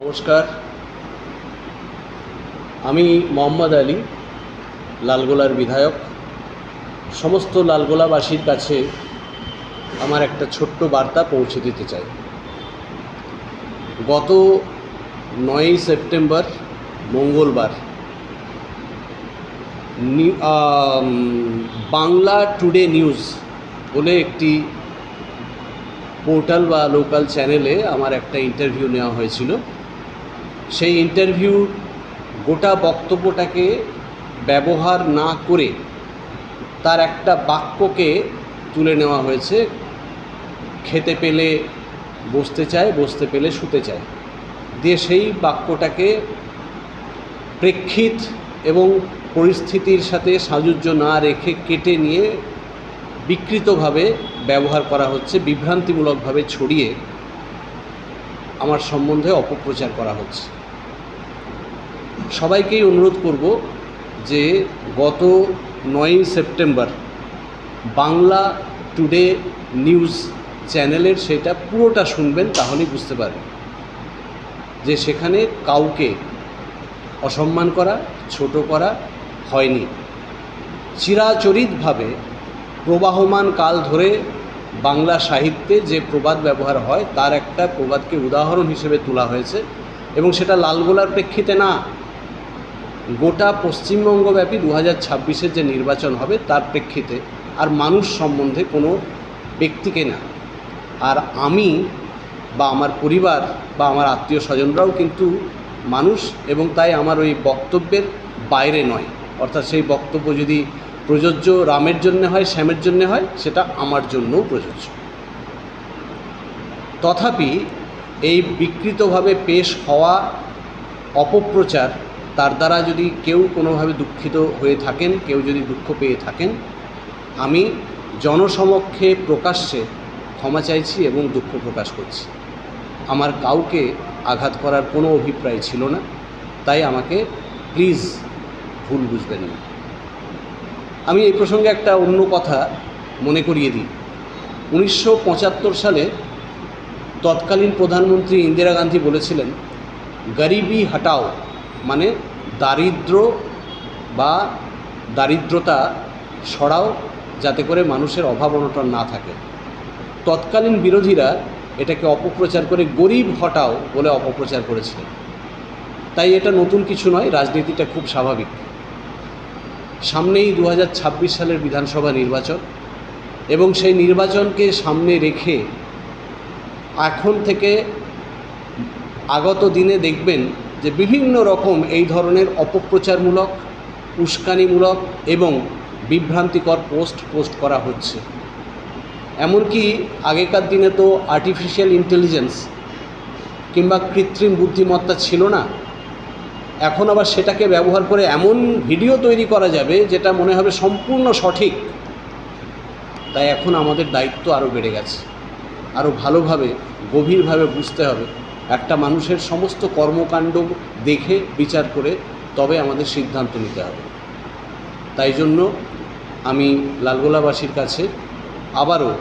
নমস্কার, আমি মোহাম্মদ আলী, লালগোলার বিধায়ক। সমস্ত লালগোলাবাসীর কাছে আমার একটা ছোট্ট বার্তা পৌঁছে দিতে চাই। গত 9ই সেপ্টেম্বর মঙ্গলবার বাংলা টুডে নিউজ বলে একটি পোর্টাল বা লোকাল চ্যানেলে আমার একটা ইন্টারভিউ নেওয়া হয়েছিল। সেই ইন্টারভিউ গোটা বক্তব্যটাকে ব্যবহার না করে তার একটা বাক্যকে তুলে নেওয়া হয়েছে, খেতে পেলে বসতে চায়, বসতে পেলে শুতে চায়, দিয়ে সেই বাক্যটাকে প্রেক্ষিত এবং পরিস্থিতির সাথে সাযুজ্য না রেখে কেটে নিয়ে বিকৃতভাবে ব্যবহার করা হচ্ছে, বিভ্রান্তিমূলকভাবে ছড়িয়ে আমার সম্বন্ধে অপপ্রচার করা হচ্ছে। সবাইকেই অনুরোধ করব যে গত 9ই সেপ্টেম্বর বাংলা টুডে নিউজ চ্যানেলের সেটা পুরোটা শুনবেন, তাহলেই বুঝতে পারবেন যে সেখানে কাউকে অসম্মান করা, ছোট করা হয়নি। চিরাচরিতভাবে প্রবাহমান কাল ধরে বাংলা সাহিত্যে যে প্রবাদ ব্যবহার হয় তার একটা প্রবাদকে উদাহরণ হিসেবে তোলা হয়েছে, এবং সেটা লালগোলার প্রেক্ষিতে না, গোটা পশ্চিমবঙ্গব্যাপী 2026-এর যে নির্বাচন হবে তার প্রেক্ষিতে, আর মানুষ সম্বন্ধে কোনো ব্যক্তিকে না। আর আমি বা আমার পরিবার বা আমার আত্মীয় স্বজনরাও কিন্তু মানুষ, এবং তাই আমার ওই বক্তব্যের বাইরে নয়। অর্থাৎ সেই বক্তব্য যদি প্রযোজ্য রামের জন্য হয়, শ্যামের জন্য হয়, সেটা আমার জন্যও প্রযোজ্য। তথাপি এই বিকৃতভাবে পেশ হওয়া অপপ্রচার, তার দ্বারা যদি কেউ কোনোভাবে দুঃখিত হয়ে থাকেন, কেউ যদি দুঃখ পেয়ে থাকেন, আমি জনসমক্ষে প্রকাশ্যে ক্ষমা চাইছি এবং দুঃখ প্রকাশ করছি। আমার কাউকে আঘাত করার কোনো অভিপ্রায় ছিল না, তাই আমাকে প্লিজ ভুল বুঝবেন না। আমি এই প্রসঙ্গে একটা অন্য কথা মনে করিয়ে দিই। 1975 সালে তৎকালীন প্রধানমন্ত্রী ইন্দিরা গান্ধী বলেছিলেন, গরিবি হটাও, মানে দারিদ্র বা দারিদ্রতা সরাও, যাতে করে মানুষের অভাব অনটন না থাকে। তৎকালীন বিরোধীরা এটাকে অপপ্রচার করে গরিব হটাও বলে অপপ্রচার করেছিলেন। তাই এটা নতুন কিছু নয়, রাজনীতিটা খুব স্বাভাবিক। সামনেই 2026 সালের বিধানসভা নির্বাচন, এবং সেই নির্বাচনকে সামনে রেখে এখন থেকে আগত দিনে দেখবেন যে বিভিন্ন রকম এই ধরনের অপপ্রচারমূলক, উস্কানিমূলক এবং বিভ্রান্তিকর পোস্ট করা হচ্ছে। এমনকি আগেকার দিনে তো আর্টিফিশিয়াল ইন্টেলিজেন্স কিংবা কৃত্রিম বুদ্ধিমত্তা ছিল না, এখন আবার সেটাকে ব্যবহার করে এমন ভিডিও তৈরি করা যাবে যেটা মনে হবে সম্পূর্ণ সঠিক। তাই এখন আমাদের দায়িত্ব আরও বেড়ে গেছে, আরও ভালোভাবে গভীরভাবে বুঝতে হবে। একটা মানুষের সমস্ত কর্মকাণ্ড দেখে বিচার করে তবে আমাদের সিদ্ধান্ত নিতে হবে। তাই জন্য আমি লালগোলাবাসীর কাছে আবারও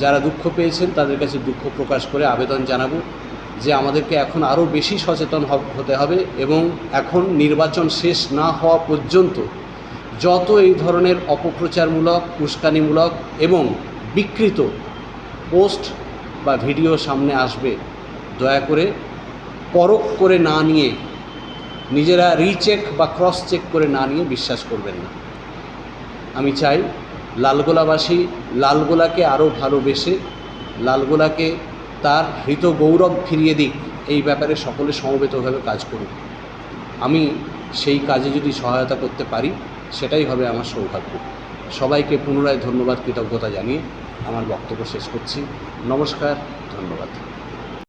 যারা দুঃখ পেয়েছেন তাদের কাছে দুঃখ প্রকাশ করে আবেদন জানাবো যে আমাদেরকে এখন আরও বেশি সচেতন হতে হবে, এবং এখন নির্বাচন শেষ না হওয়া পর্যন্ত যত এই ধরনের অপপ্রচারমূলক, উস্কানিমূলক এবং বিকৃত পোস্ট বা ভিডিও সামনে আসবে, দয়া করে পরখ করে না নিয়ে, নিজেরা রিচেক বা ক্রস চেক করে না নিয়ে বিশ্বাস করবেন না। আমি চাই লালগোলাবাসী লালগোলাকে আরও ভালোবেসে লালগোলাকে তার হৃত গৌরব ফিরিয়ে দিক, এই ব্যাপারে সকলে সমবেতভাবে কাজ করুন। আমি সেই কাজে যদি সহায়তা করতে পারি, সেটাই হবে আমার সৌভাগ্য। সবাইকে পুনরায় ধন্যবাদ, কৃতজ্ঞতা জানিয়ে আমার বক্তব্য শেষ করছি। নমস্কার, ধন্যবাদ।